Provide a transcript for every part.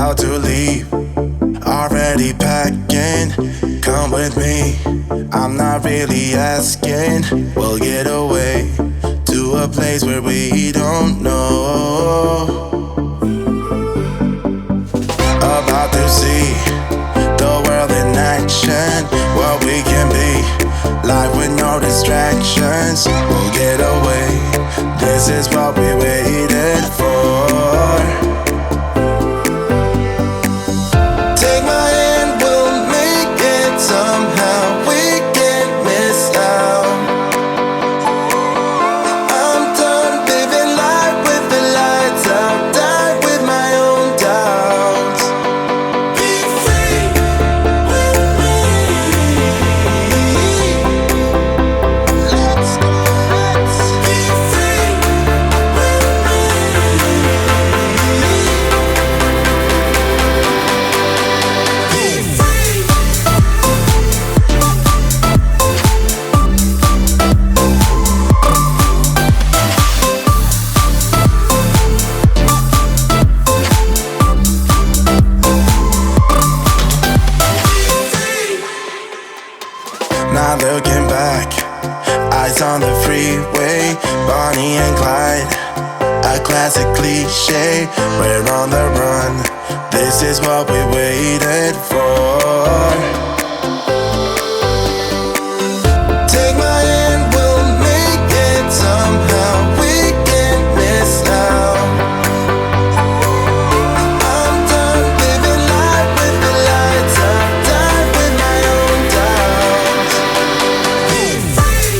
about to leave, already packing. Come with me, I'm not really asking. We'll get away to a place where we don't know. About to see the world in action, what we can be, life with no distractions. We'll get away, this is what we waited for. Take my hand, we'll make it somehow. We can't miss out. I'm done living life with the lights out, die with my own doubts. Be free with me. Let's be free with me. Be free. Not looking back, eyes on the freeway, Bonnie and Clyde, a classic cliche. We're on the run, this is what we waited for. Take my hand, we'll make it somehow. We can't miss out. I'm done living life with the lights out, die with my own doubts. Be free.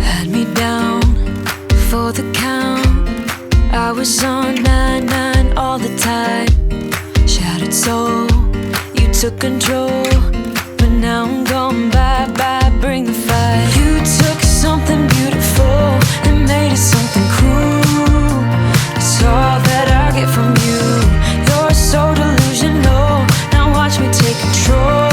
Had me down for the count. I was on 9-9 all the time. Shattered soul, you took control, but now I'm going bye-bye, bring the fire. You took something beautiful and made it something cruel. It's all that I get from you. You're so delusional, now watch me take control.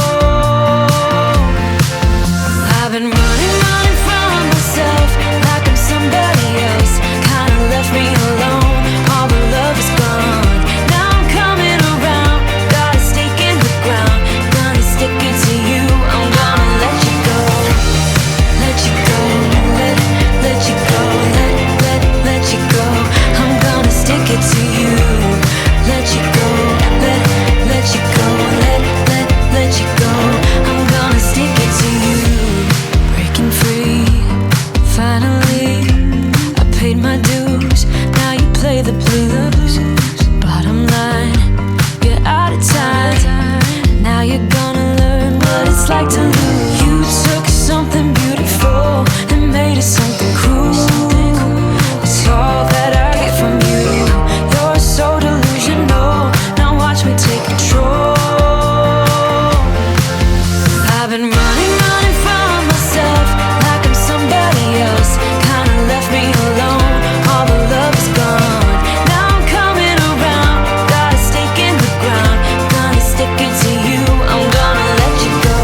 I've been running from myself like I'm somebody else. Kinda left me alone, all the love is gone. Now I'm coming around, got a stake in the ground. Gonna stick it to you, I'm gonna let you go. Let you go, let you go, let you go. I'm gonna stick it to you. Let you go, let you go, let you go. I'm gonna stick it to you. Breaking free, finally, I paid my dues. Now you play the blues. Bottom line, you're out of time. Now you're gonna learn what it's like to lose. You took something beautiful and made it something cruel. It's all that I get from you. You're so delusional, now watch me take control. I've been running from myself like I'm somebody else. Kinda left me alone, all the love is gone. Now I'm coming around, got a stake in the ground. Gonna stick it to you, I'm gonna let you go.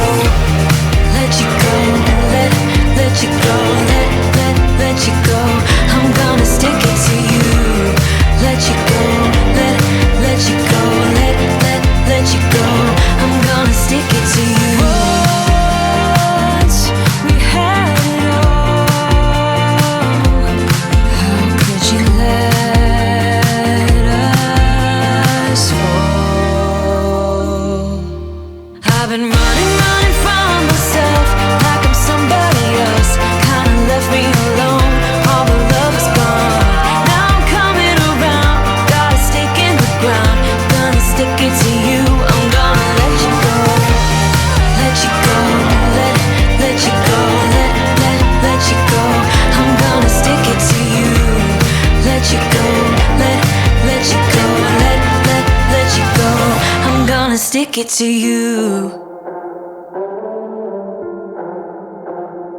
make it to you.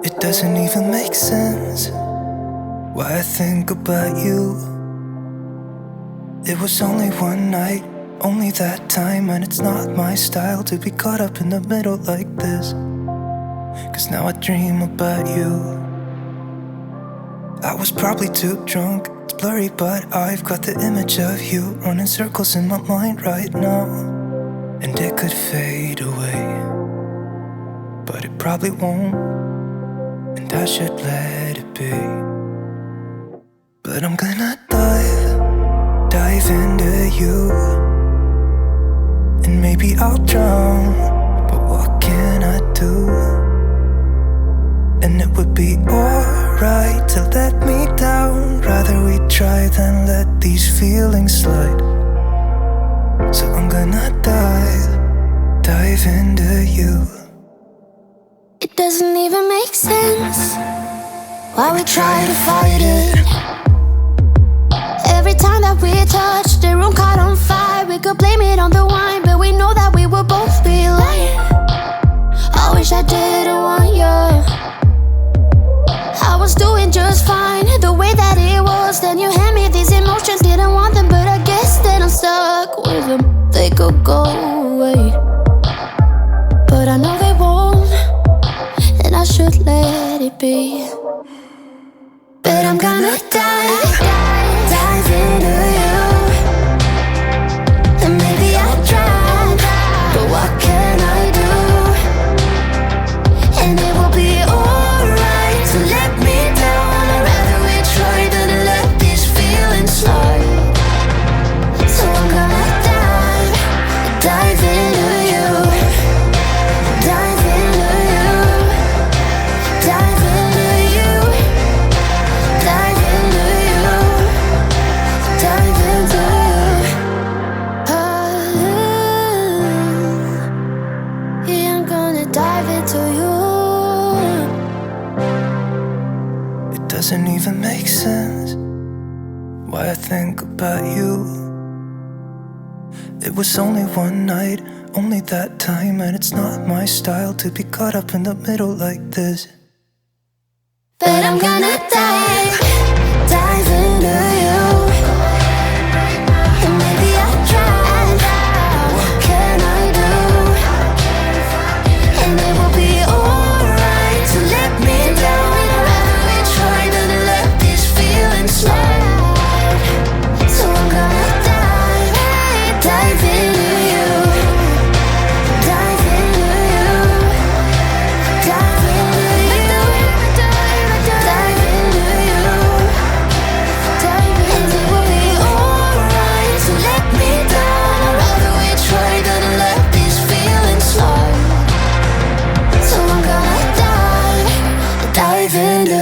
It doesn't even make sense why I think about you. It was only one night, only that time, and it's not my style to be caught up in the middle like this. 'Cause now I dream about you. I was probably too drunk, it's blurry, but I've got the image of you running circles in my mind right now. And it could fade away, but it probably won't, and I should let it be. But I'm gonna dive into you. And maybe I'll drown, but what can I do? And it would be alright to let me down. Rather we try than let these feelings slide. So I'm gonna dive into you. It doesn't even make sense why we try to fight it. Every time that we touch, the room caught on fire. We could blame it on the wine, but we know that we would both be lying. I wish I didn't want you. I was doing just fine, the way that it was. Then you hand me these emotions, didn't want them, but I guess that I'm stuck with them. They could go away, but I know they won't, and I should let it be. But I'm gonna dive into you. And maybe I'll try, but what can I do? And it will be alright to let me down. I'd rather we try than let these feelings slide. So I'm gonna dive into you. Dive into you. Dive into you. Dive into you. Dive into you. Yeah, I'm gonna dive into you. It doesn't even make sense why I think about you. It was only one night, only that time, and it's not my style to be caught up in the middle like this. But I'm gonna dive into you. And maybe I'll try. What can I do? And it will be alright to let me down. I'd rather we try than let these feelings slide. So I'm gonna dive into you. Dive into you. Dive into you. Dive into you. Dive into you. And it will be alright to let me down. I'd rather we try than let these feelings slide. So I'm gonna dive into